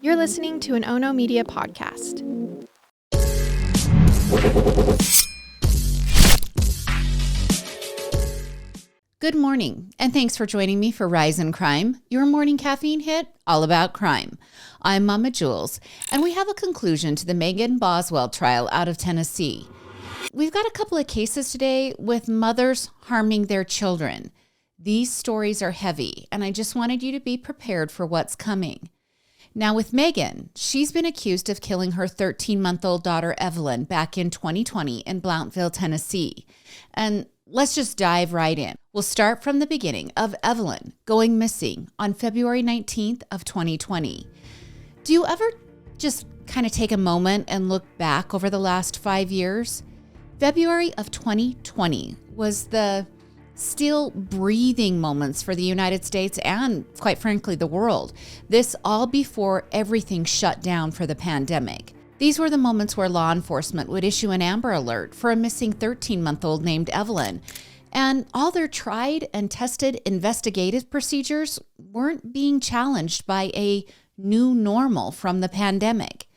You're listening to an Ono Media podcast. Good morning, and thanks for joining me for Rise in Crime, your morning caffeine hit all about crime. I'm Mama Jules, and we have a conclusion to the Evelyn Boswell trial out of Tennessee. We've got a couple of cases today with mothers harming their children. These stories are heavy, and I just wanted you to be prepared for what's coming. Now with Megan, she's been accused of killing her 13-month-old daughter Evelyn back in 2020 in Blountville, Tennessee. And let's just dive right in. We'll start from the beginning of Evelyn going missing on February 19th of 2020. Do you ever just kind of take a moment and look back over the last 5 years? February of 2020 was the still breathing moments for the United States and, quite frankly, the world. This all before everything shut down for the pandemic. These were the moments where law enforcement would issue an Amber Alert for a missing 13-month-old named Evelyn. And all their tried and tested investigative procedures weren't being challenged by a new normal from the pandemic.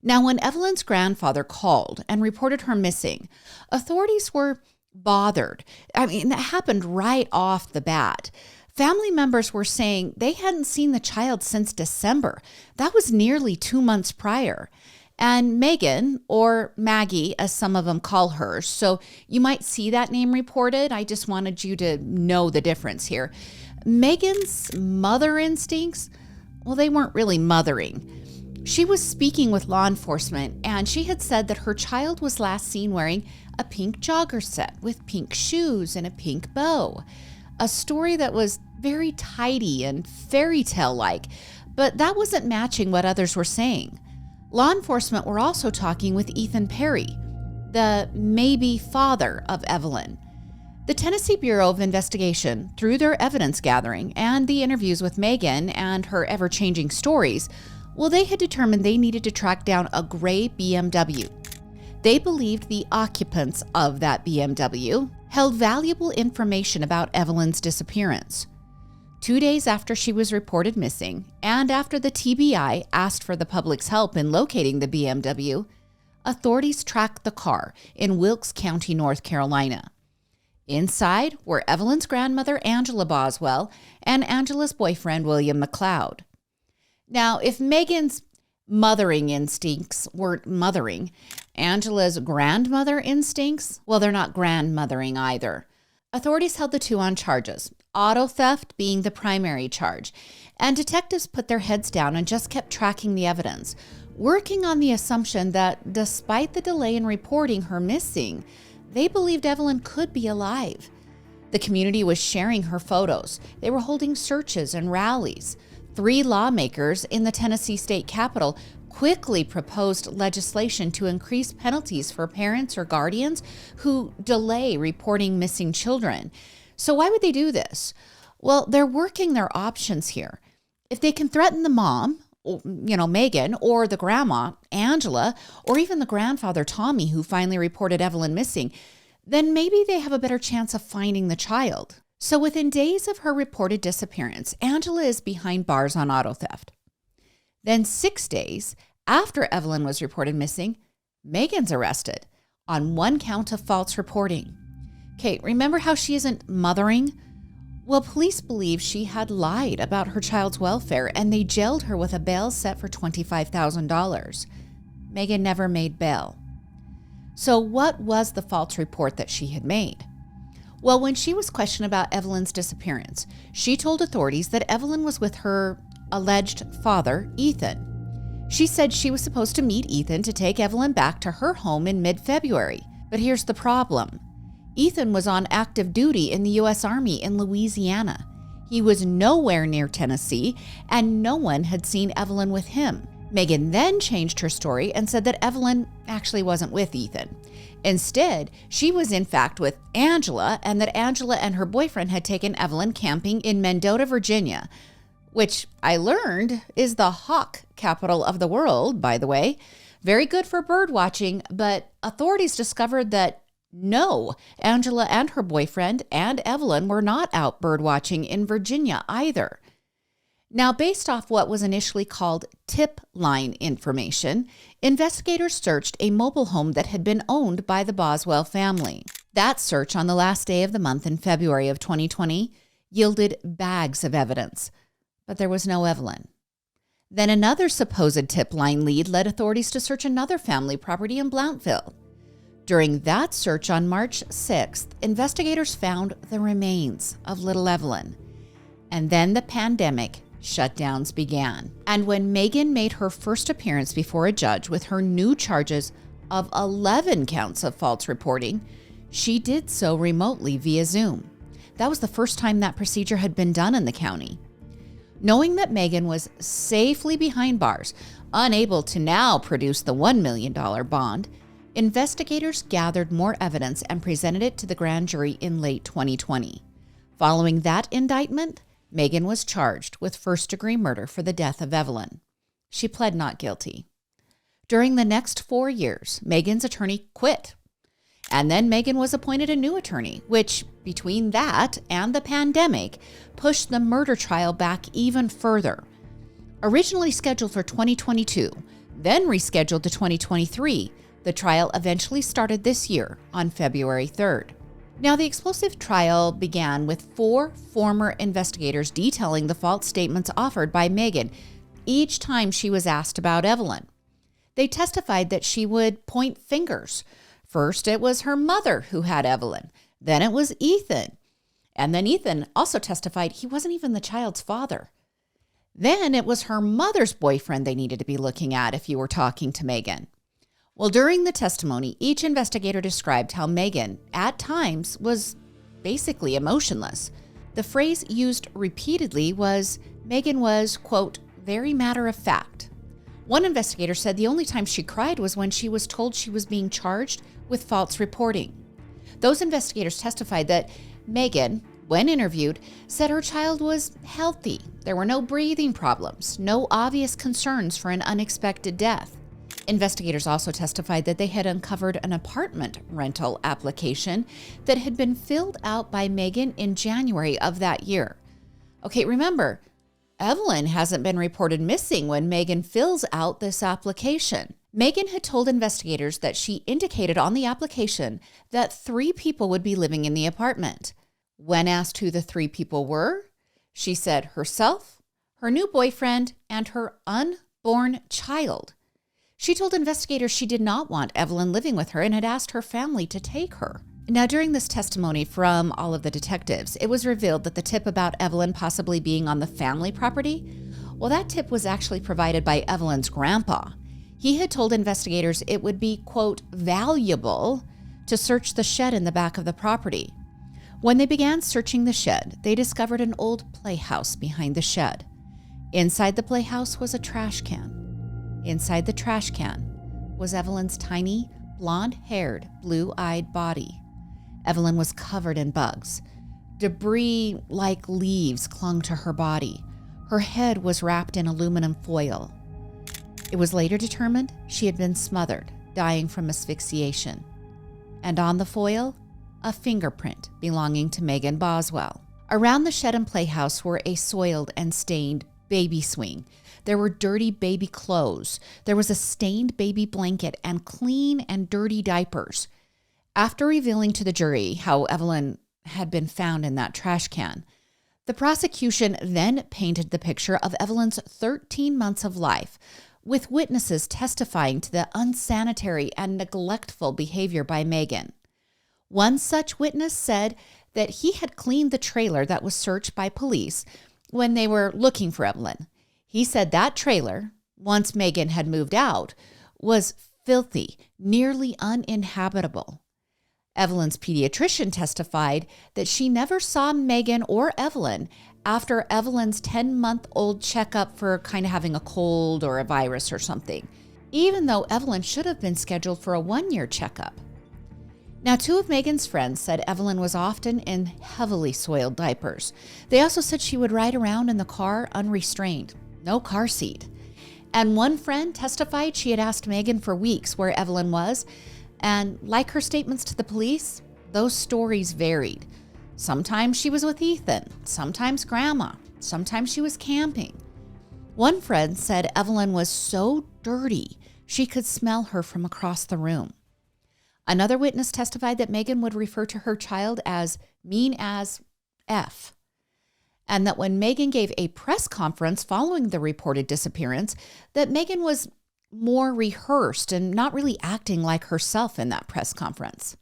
Now, when Evelyn's grandfather called and reported her missing, authorities were bothered. I mean, that happened right off the bat. Family members were saying they hadn't seen the child since December. That was nearly 2 months prior. And Megan, or Maggie, as some of them call her, so you might see that name reported. I just wanted you to know the difference here. Megan's mother instincts, well, they weren't really mothering. She was speaking with law enforcement, and she had said that her child was last seen wearing a pink jogger set with pink shoes and a pink bow. A story that was very tidy and fairy tale-like, but that wasn't matching what others were saying. Law enforcement were also talking with Ethan Perry, the maybe father of Evelyn. The Tennessee Bureau of Investigation, through their evidence gathering and the interviews with Megan and her ever-changing stories, well, they had determined they needed to track down a gray BMW. They believed the occupants of that BMW held valuable information about Evelyn's disappearance. 2 days after she was reported missing, and after the TBI asked for the public's help in locating the BMW, authorities tracked the car in Wilkes County, North Carolina. Inside were Evelyn's grandmother, Angela Boswell, and Angela's boyfriend, William McLeod. Now, if Megan's mothering instincts weren't mothering, Angela's grandmother instincts, well, they're not grandmothering either. Authorities held the two on charges, auto theft being the primary charge, and detectives put their heads down and just kept tracking the evidence, working on the assumption that despite the delay in reporting her missing, they believed Evelyn could be alive. The community was sharing her photos. They were holding searches and rallies. 3 lawmakers in the Tennessee state capitol quickly proposed legislation to increase penalties for parents or guardians who delay reporting missing children. So why would they do this? Well, they're working their options here. If they can threaten the mom, Megan, or the grandma, Angela, or even the grandfather, Tommy, who finally reported Evelyn missing, then maybe they have a better chance of finding the child. So within days of her reported disappearance, Angela is behind bars on auto theft. Then 6 days after Evelyn was reported missing, Megan's arrested on 1 count of false reporting. Okay, remember how she isn't mothering? Well, police believe she had lied about her child's welfare, and they jailed her with a bail set for $25,000. Megan never made bail. So what was the false report that she had made? Well, when she was questioned about Evelyn's disappearance, she told authorities that Evelyn was with her alleged father, Ethan. She said she was supposed to meet Ethan to take Evelyn back to her home in mid-February. But here's the problem. Ethan was on active duty in the U.S. Army in Louisiana. He was nowhere near Tennessee, and no one had seen Evelyn with him. Megan then changed her story and said that Evelyn actually wasn't with Ethan. Instead, she was in fact with Angela, and that Angela and her boyfriend had taken Evelyn camping in Mendota, Virginia, which I learned is the hawk capital of the world, by the way. Very good for bird watching, but authorities discovered that no, Angela and her boyfriend and Evelyn were not out bird watching in Virginia either. Now, based off what was initially called tip line information, investigators searched a mobile home that had been owned by the Boswell family. That search on the last day of the month in February of 2020 yielded bags of evidence, but there was no Evelyn. Then another supposed tip line lead led authorities to search another family property in Blountville. During that search on March 6th, investigators found the remains of little Evelyn. And then the pandemic shutdowns began. And when Megan made her first appearance before a judge with her new charges of 11 counts of false reporting, she did so remotely via Zoom. That was the first time that procedure had been done in the county. Knowing that Megan was safely behind bars, unable to now produce the $1 million bond, investigators gathered more evidence and presented it to the grand jury in late 2020. Following that indictment, Megan was charged with first-degree murder for the death of Evelyn. She pled not guilty. During the next 4 years, Megan's attorney quit. And then Megan was appointed a new attorney, which, between that and the pandemic, pushed the murder trial back even further. Originally scheduled for 2022, then rescheduled to 2023, the trial eventually started this year on February 3rd. Now, the explosive trial began with 4 former investigators detailing the false statements offered by Megan each time she was asked about Evelyn. They testified that she would point fingers. First, it was her mother who had Evelyn. Then it was Ethan. And then Ethan also testified he wasn't even the child's father. Then it was her mother's boyfriend they needed to be looking at if you were talking to Megan. Well, during the testimony, each investigator described how Megan, at times, was basically emotionless. The phrase used repeatedly was, Megan was, quote, very matter of fact. One investigator said the only time she cried was when she was told she was being charged with false reporting. Those investigators testified that Megan, when interviewed, said her child was healthy. There were no breathing problems, no obvious concerns for an unexpected death. Investigators also testified that they had uncovered an apartment rental application that had been filled out by Megan in January of that year. Okay, remember, Evelyn hasn't been reported missing when Megan fills out this application. Megan had told investigators that she indicated on the application that 3 people would be living in the apartment. When asked who the 3 people were, she said herself, her new boyfriend, and her unborn child. She told investigators she did not want Evelyn living with her and had asked her family to take her. Now, during this testimony from all of the detectives, it was revealed that the tip about Evelyn possibly being on the family property, well, that tip was actually provided by Evelyn's grandpa. He had told investigators it would be, quote, valuable to search the shed in the back of the property. When they began searching the shed, they discovered an old playhouse behind the shed. Inside the playhouse was a trash can. Inside the trash can was Evelyn's tiny, blonde-haired, blue-eyed body. Evelyn was covered in bugs. Debris like leaves clung to her body. Her head was wrapped in aluminum foil. It was later determined she had been smothered, dying from asphyxiation. And on the foil, a fingerprint belonging to Megan Boswell. Around the shed and playhouse were a soiled and stained baby swing. There were dirty baby clothes. There was a stained baby blanket and clean and dirty diapers. After revealing to the jury how Evelyn had been found in that trash can, the prosecution then painted the picture of Evelyn's 13 months of life, with witnesses testifying to the unsanitary and neglectful behavior by Megan. One such witness said that he had cleaned the trailer that was searched by police when they were looking for Evelyn. He said that trailer, once Megan had moved out, was filthy, nearly uninhabitable. Evelyn's pediatrician testified that she never saw Megan or Evelyn after Evelyn's 10-month-old checkup for kind of having a cold or a virus or something, even though Evelyn should have been scheduled for a 1-year checkup. Now, 2 of Megan's friends said Evelyn was often in heavily soiled diapers. They also said she would ride around in the car unrestrained, no car seat. And one friend testified she had asked Megan for weeks where Evelyn was, and like her statements to the police, those stories varied. Sometimes she was with Ethan, sometimes Grandma, Sometimes she was camping. One friend said Evelyn was so dirty she could smell her from across the room. Another witness testified that Megan would refer to her child as mean as F, and that when Megan gave a press conference following the reported disappearance, that Megan was more rehearsed and not really acting like herself in that press conference.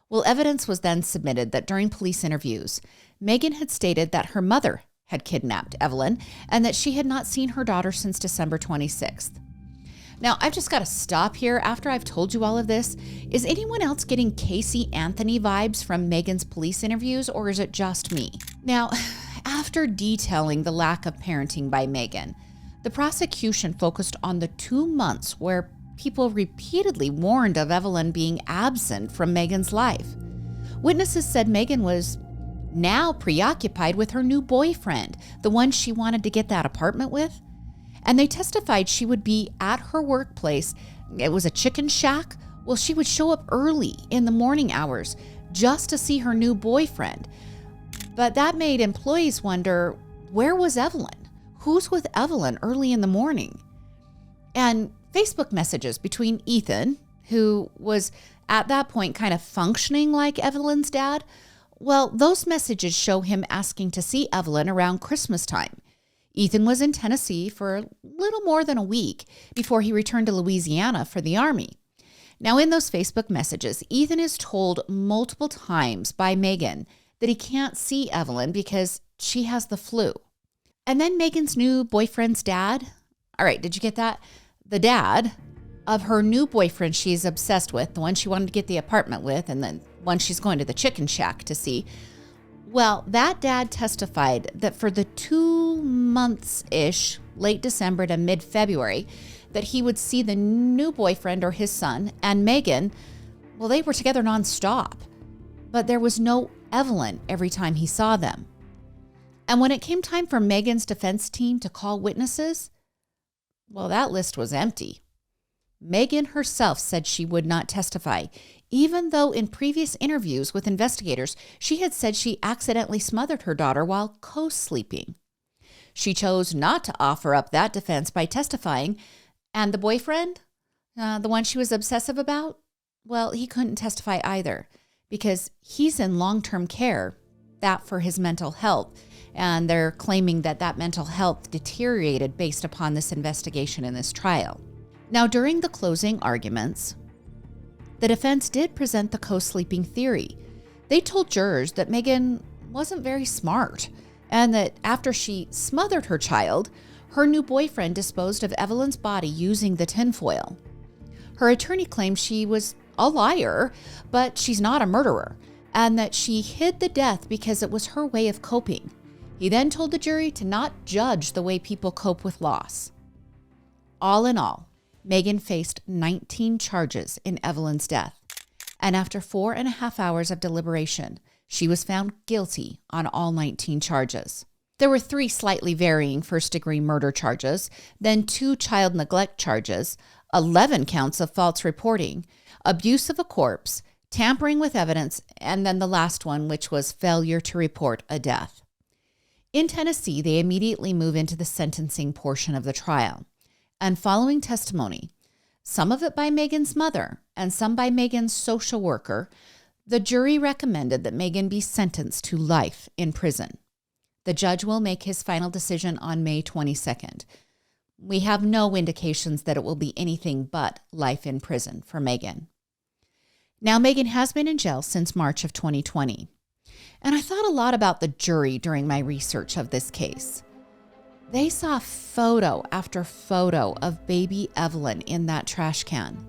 Well, evidence was then submitted that during police interviews, Megan had stated that her mother had kidnapped Evelyn and that she had not seen her daughter since December 26th. Now, I've just got to stop here after I've told you all of this. Is anyone else getting Casey Anthony vibes from Megan's police interviews, or is it just me? Now, after detailing the lack of parenting by Megan, the prosecution focused on the 2 months where people repeatedly warned of Evelyn being absent from Megan's life. Witnesses said Megan was now preoccupied with her new boyfriend, the one she wanted to get that apartment with. And they testified she would be at her workplace. It was a chicken shack. Well, she would show up early in the morning hours just to see her new boyfriend. But that made employees wonder, where was Evelyn? Who's with Evelyn early in the morning? And Facebook messages between Ethan, who was at that point kind of functioning like Evelyn's dad, well, those messages show him asking to see Evelyn around Christmas time. Ethan was in Tennessee for a little more than a week before he returned to Louisiana for the Army. Now, in those Facebook messages, Ethan is told multiple times by Megan that he can't see Evelyn because she has the flu. And then Megan's new boyfriend's dad, all right, did you get that? The dad of her new boyfriend she's obsessed with, the one she wanted to get the apartment with, and then one she's going to the chicken shack to see. Well, that dad testified that for the 2 months-ish, late December to mid-February, that he would see the new boyfriend or his son and Megan. Well, they were together nonstop, but there was no Evelyn every time he saw them. And when it came time for Megan's defense team to call witnesses, well, that list was empty. Megan herself said she would not testify, even though in previous interviews with investigators, she had said she accidentally smothered her daughter while co-sleeping. She chose not to offer up that defense by testifying, and the boyfriend, the one she was obsessive about, well, he couldn't testify either because he's in long-term care, that for his mental health, and they're claiming that that mental health deteriorated based upon this investigation in this trial. Now, during the closing arguments, the defense did present the co-sleeping theory. They told jurors that Megan wasn't very smart and that after she smothered her child, her new boyfriend disposed of Evelyn's body using the tinfoil. Her attorney claimed she was a liar, but she's not a murderer, and that she hid the death because it was her way of coping. He then told the jury to not judge the way people cope with loss. All in all, Megan faced 19 charges in Evelyn's death, and after 4.5 hours of deliberation, she was found guilty on all 19 charges. There were 3 slightly varying first-degree murder charges, then 2 child neglect charges, 11 counts of false reporting, abuse of a corpse, tampering with evidence, and then the last one, which was failure to report a death. In Tennessee, they immediately move into the sentencing portion of the trial. And following testimony, some of it by Megan's mother and some by Megan's social worker, the jury recommended that Megan be sentenced to life in prison. The judge will make his final decision on May 22nd. We have no indications that it will be anything but life in prison for Megan. Now, Megan has been in jail since March of 2020. And I thought a lot about the jury during my research of this case. They saw photo after photo of baby Evelyn in that trash can.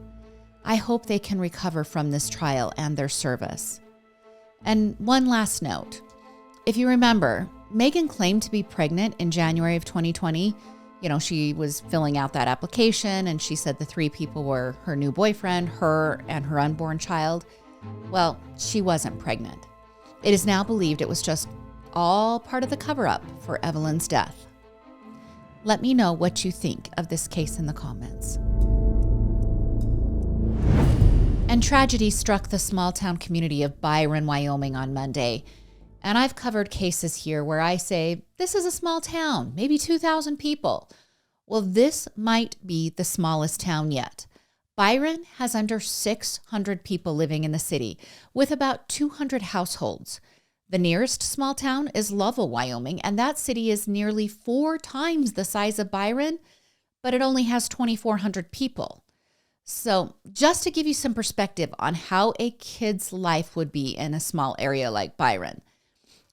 I hope they can recover from this trial and their service. And one last note. If you remember, Megan claimed to be pregnant in January of 2020. You know, she was filling out that application and she said the 3 people were her new boyfriend, her, and her unborn child. Well, she wasn't pregnant. It is now believed it was just all part of the cover-up for Evelyn's death. Let me know what you think of this case in the comments. And tragedy struck the small town community of Byron, Wyoming on Monday. And I've covered cases here where I say, this is a small town, maybe 2,000 people. Well, this might be the smallest town yet. Byron has under 600 people living in the city, with about 200 households. The nearest small town is Lovell, Wyoming, and that city is nearly 4 times the size of Byron, but it only has 2,400 people. So just to give you some perspective on how a kid's life would be in a small area like Byron,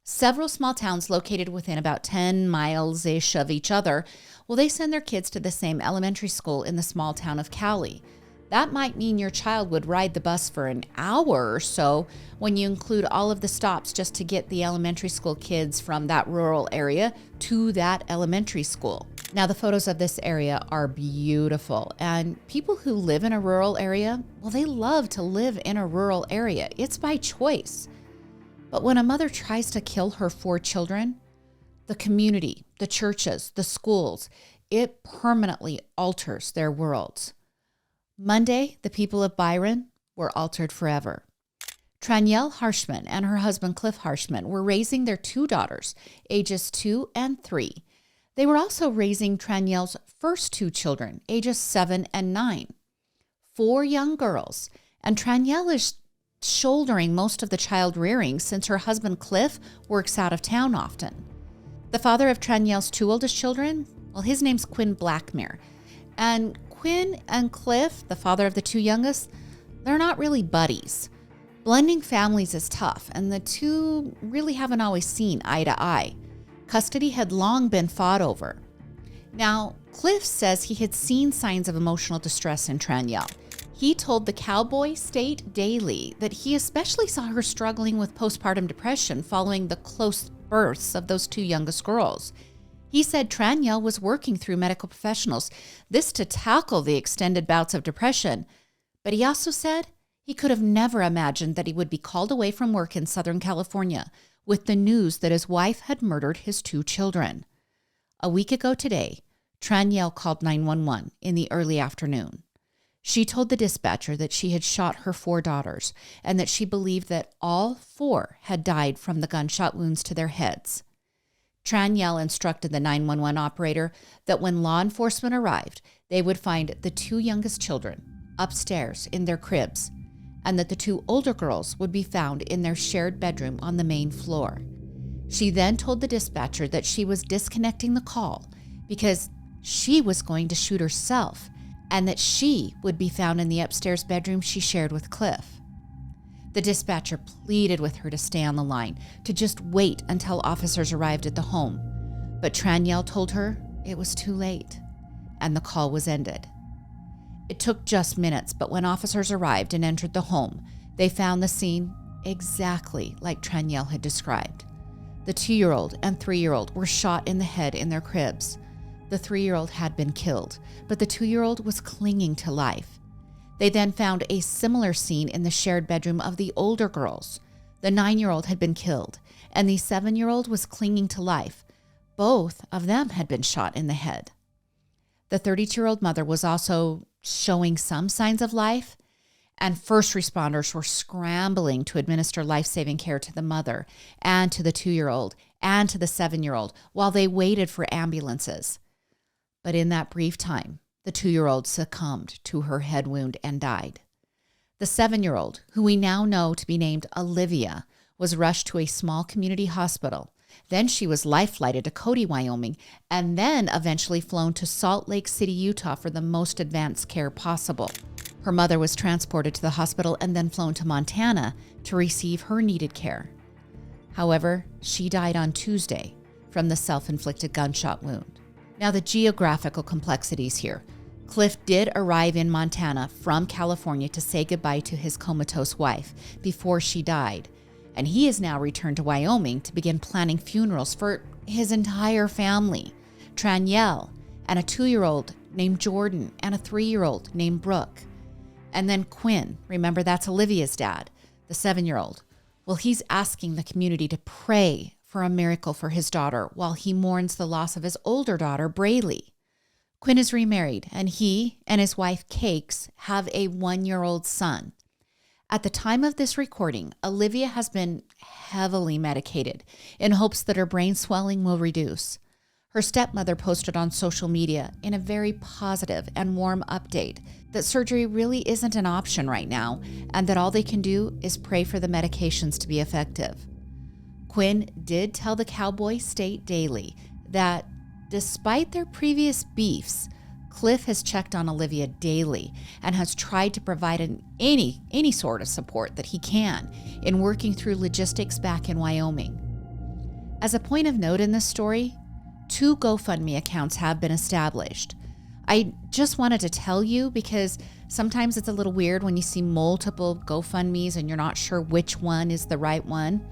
several small towns located within about 10 miles-ish of each other, well, they send their kids to the same elementary school in the small town of Cowley. That might mean your child would ride the bus for an hour or so when you include all of the stops just to get the elementary school kids from that rural area to that elementary school. Now, the photos of this area are beautiful, and people who live in a rural area, well, they love to live in a rural area. It's by choice. But when a mother tries to kill her 4 children, the community, the churches, the schools, it permanently alters their worlds. Monday, the people of Byron were altered forever. Tranielle Harshman and her husband Cliff Harshman were raising their 2 daughters, ages 2 and 3. They were also raising Tranielle's first 2 children, ages 7 and 9. 4 young girls, and Tranielle is shouldering most of the child rearing since her husband Cliff works out of town often. The father of Tranielle's 2 oldest children, well, his name's Quinn Blackmere. And Quinn and Cliff, the father of the 2 youngest, they're not really buddies. Blending families is tough, and the 2 really haven't always seen eye to eye. Custody had long been fought over. Now, Cliff says he had seen signs of emotional distress in Tranielle. He told the Cowboy State Daily that he especially saw her struggling with postpartum depression following the close births of those 2 youngest girls. He said Tranielle was working through medical professionals, this to tackle the extended bouts of depression. But he also said he could have never imagined that he would be called away from work in Southern California with the news that his wife had murdered his 2 children. A week ago today, Tranielle called 911 in the early afternoon. She told the dispatcher that she had shot her 4 daughters and that she believed that all 4 had died from the gunshot wounds to their heads. Tranielle instructed the 911 operator that when law enforcement arrived, they would find the 2 youngest children upstairs in their cribs, and that the 2 older girls would be found in their shared bedroom on the main floor. She then told the dispatcher that she was disconnecting the call because she was going to shoot herself, and that she would be found in the upstairs bedroom she shared with Cliff. The dispatcher pleaded with her to stay on the line, to just wait until officers arrived at the home. But Tranielle told her it was too late, and the call was ended. It took just minutes, but when officers arrived and entered the home, they found the scene exactly like Tranielle had described. The 2-year-old and 3-year-old were shot in the head in their cribs. The 3-year-old had been killed, but the 2-year-old was clinging to life. They then found a similar scene in the shared bedroom of the older girls. The 9-year-old had been killed, and the 7-year-old was clinging to life. Both of them had been shot in the head. The 32-year-old mother was also showing some signs of life, and first responders were scrambling to administer life-saving care to the mother and to the 2-year-old and to the 7-year-old while they waited for ambulances. But in that brief time, the 2-year-old succumbed to her head wound and died. The 7-year-old, who we now know to be named Olivia, was rushed to a small community hospital. Then she was life-flighted to Cody, Wyoming, and then eventually flown to Salt Lake City, Utah for the most advanced care possible. Her mother was transported to the hospital and then flown to Montana to receive her needed care. However, she died on Tuesday from the self-inflicted gunshot wound. Now, the geographical complexities here. Cliff did arrive in Montana from California to say goodbye to his comatose wife before she died, and he is now returned to Wyoming to begin planning funerals for his entire family, Tranielle, and a 2-year-old named Jordan, and a 3-year-old named Brooke. And then Quinn, remember that's Olivia's dad, the 7-year-old. Well, he's asking the community to pray for a miracle for his daughter while he mourns the loss of his older daughter, Braylee. Quinn is remarried, and he and his wife, Cakes, have a 1-year-old son. At the time of this recording, Olivia has been heavily medicated in hopes that her brain swelling will reduce. Her stepmother posted on social media in a very positive and warm update that surgery really isn't an option right now and that all they can do is pray for the medications to be effective. Quinn did tell the Cowboy State Daily that despite their previous beefs, Cliff has checked on Olivia daily and has tried to provide any sort of support that he can in working through logistics back in Wyoming. As a point of note in this story, 2 GoFundMe accounts have been established. I just wanted to tell you because sometimes it's a little weird when you see multiple GoFundMes and you're not sure which one is the right one.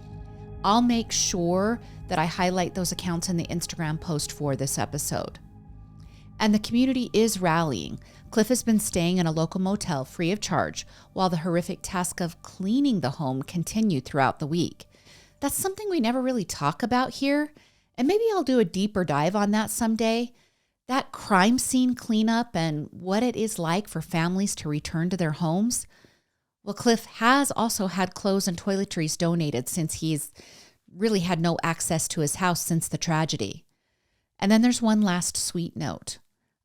I'll make sure that I highlight those accounts in the Instagram post for this episode. And the community is rallying. Cliff has been staying in a local motel free of charge while the horrific task of cleaning the home continued throughout the week. That's something we never really talk about here. And maybe I'll do a deeper dive on that someday. That crime scene cleanup and what it is like for families to return to their homes. Well, Cliff has also had clothes and toiletries donated since he's really had no access to his house since the tragedy. And then there's one last sweet note.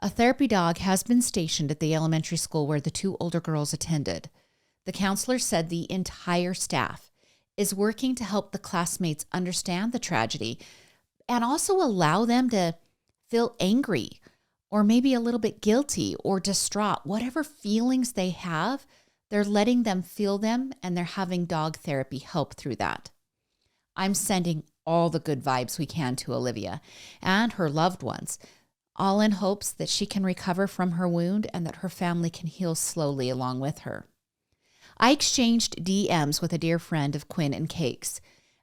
A therapy dog has been stationed at the elementary school where the 2 older girls attended. The counselor said the entire staff is working to help the classmates understand the tragedy and also allow them to feel angry or maybe a little bit guilty or distraught. Whatever feelings they have, they're letting them feel them and they're having dog therapy help through that. I'm sending all the good vibes we can to Olivia and her loved ones, all in hopes that she can recover from her wound and that her family can heal slowly along with her. I exchanged DMs with a dear friend of Quinn and Cake's.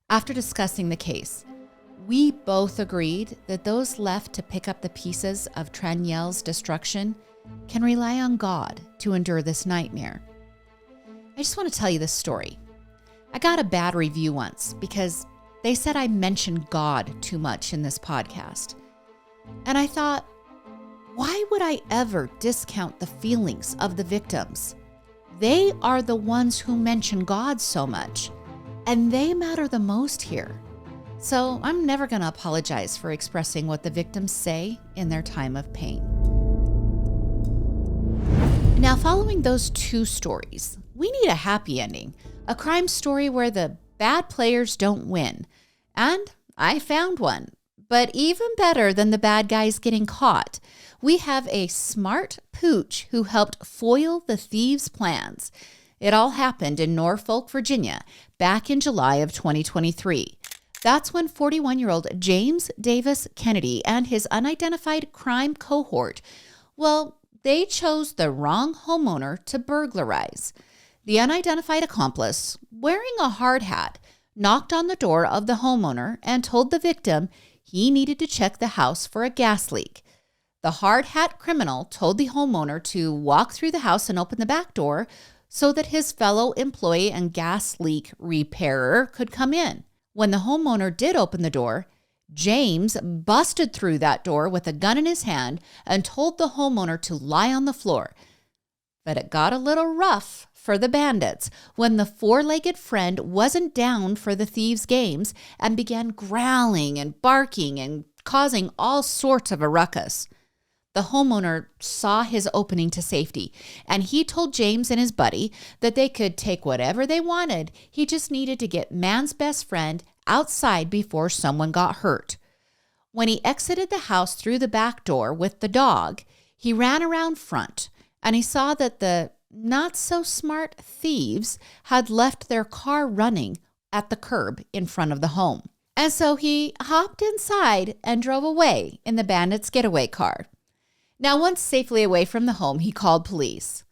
After discussing the case, we both agreed that those left to pick up the pieces of Tranielle's destruction can rely on God to endure this nightmare. I just want to tell you this story. I got a bad review once because they said I mentioned God too much in this podcast. And I thought, why would I ever discount the feelings of the victims? They are the ones who mention God so much, and they matter the most here. So I'm never going to apologize for expressing what the victims say in their time of pain. Now, following those 2 stories, we need a happy ending, a crime story where the bad players don't win. And I found one. But even better than the bad guys getting caught, we have a smart pooch who helped foil the thieves' plans. It all happened in Norfolk, Virginia, back in July of 2023. That's when 41-year-old James Davis Kennedy and his unidentified crime cohort, well, they chose the wrong homeowner to burglarize. The unidentified accomplice, wearing a hard hat, knocked on the door of the homeowner and told the victim he needed to check the house for a gas leak. The hard hat criminal told the homeowner to walk through the house and open the back door so that his fellow employee and gas leak repairer could come in. When the homeowner did open the door, James busted through that door with a gun in his hand and told the homeowner to lie on the floor. But it got a little rough for the bandits when the 4-legged friend wasn't down for the thieves' games and began growling and barking and causing all sorts of a ruckus. The homeowner saw his opening to safety, and he told James and his buddy that they could take whatever they wanted. He just needed to get man's best friend outside before someone got hurt. When he exited the house through the back door with the dog, he ran around front, and he saw that the not-so-smart thieves had left their car running at the curb in front of the home. And so he hopped inside and drove away in the bandits' getaway car. Now, once safely away from the home, he called police.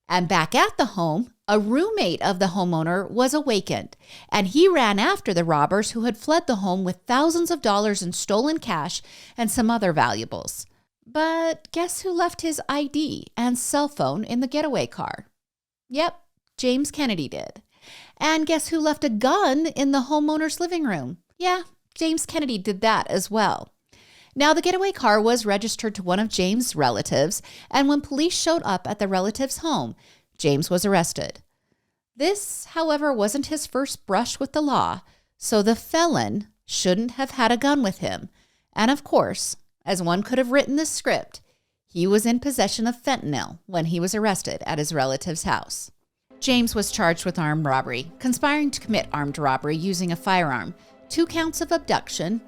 And back at the home, a roommate of the homeowner was awakened, and he ran after the robbers who had fled the home with thousands of dollars in stolen cash and some other valuables. But guess who left his ID and cell phone in the getaway car? Yep, James Kennedy did. And guess who left a gun in the homeowner's living room? Yeah, James Kennedy did that as well. Now, the getaway car was registered to one of James' relatives, and when police showed up at the relative's home, James was arrested. This, however, wasn't his first brush with the law, so the felon shouldn't have had a gun with him. And of course, as one could have written this script, he was in possession of fentanyl when he was arrested at his relative's house. James was charged with armed robbery, conspiring to commit armed robbery using a firearm, 2 counts of abduction,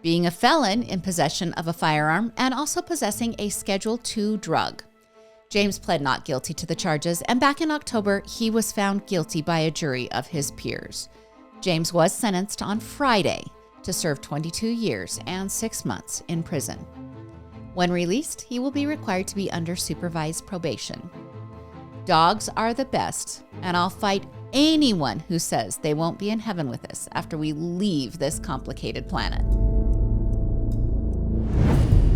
being a felon in possession of a firearm, and also possessing a Schedule II drug. James pled not guilty to the charges, and back in October, he was found guilty by a jury of his peers. James was sentenced on Friday to serve 22 years and 6 months in prison. When released, he will be required to be under supervised probation. Dogs are the best, and I'll fight anyone who says they won't be in heaven with us after we leave this complicated planet.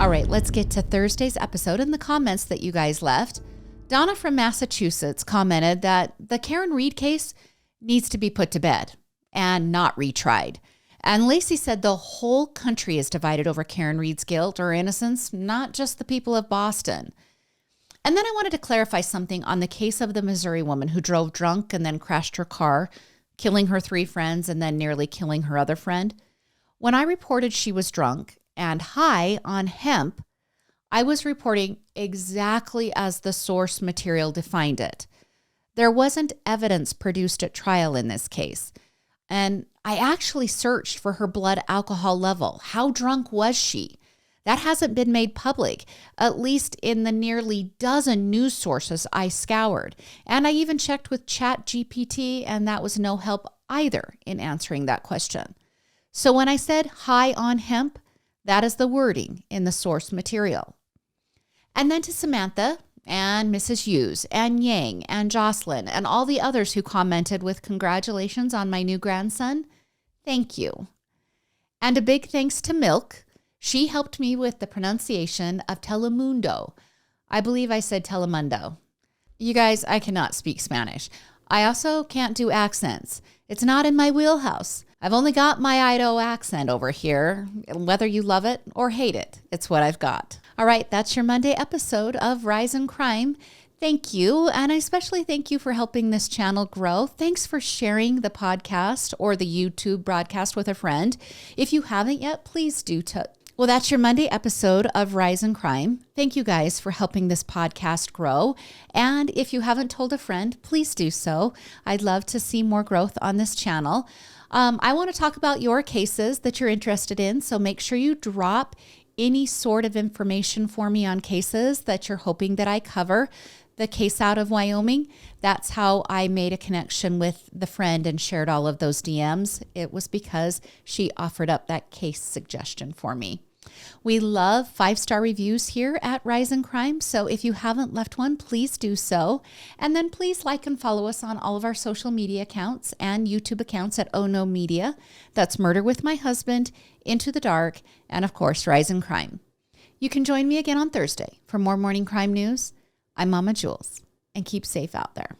All right, let's get to Thursday's episode and the comments that you guys left. Donna from Massachusetts commented that the Karen Reed case needs to be put to bed and not retried. And Lacey said the whole country is divided over Karen Reed's guilt or innocence, not just the people of Boston. And then I wanted to clarify something on the case of the Missouri woman who drove drunk and then crashed her car, killing her 3 friends and then nearly killing her other friend. When I reported she was drunk and high on hemp, I was reporting exactly as the source material defined it. There wasn't evidence produced at trial in this case. And I actually searched for her blood alcohol level. How drunk was she? That hasn't been made public, at least in the nearly dozen news sources I scoured. And I even checked with ChatGPT, and that was no help either in answering that question. So when I said high on hemp, that is the wording in the source material. And then to Samantha and Mrs. Hughes and Yang and Jocelyn and all the others who commented with congratulations on my new grandson, thank you. And a big thanks to Milk. She helped me with the pronunciation of Telemundo. I believe I said Telemundo. You guys, I cannot speak Spanish. I also can't do accents. It's not in my wheelhouse. I've only got my Idaho accent over here. Whether you love it or hate it, it's what I've got. All right, that's your Monday episode of Rise in Crime. Thank you, and I especially thank you for helping this channel grow. Thanks for sharing the podcast or the YouTube broadcast with a friend. If you haven't yet, please do. Well, that's your Monday episode of Rise in Crime. Thank you guys for helping this podcast grow. And if you haven't told a friend, please do so. I'd love to see more growth on this channel. I want to talk about your cases that you're interested in, so make sure you drop any sort of information for me on cases that you're hoping that I cover. The case out of Wyoming, that's how I made a connection with the friend and shared all of those DMs. It was because she offered up that case suggestion for me. We love 5-star reviews here at Rise in Crime, so if you haven't left one, please do so. And then please like and follow us on all of our social media accounts and YouTube accounts at Oh No Media. That's Murder with My Husband, Into the Dark, and of course, Rise in Crime. You can join me again on Thursday for more morning crime news. I'm Mama Jules, and keep safe out there.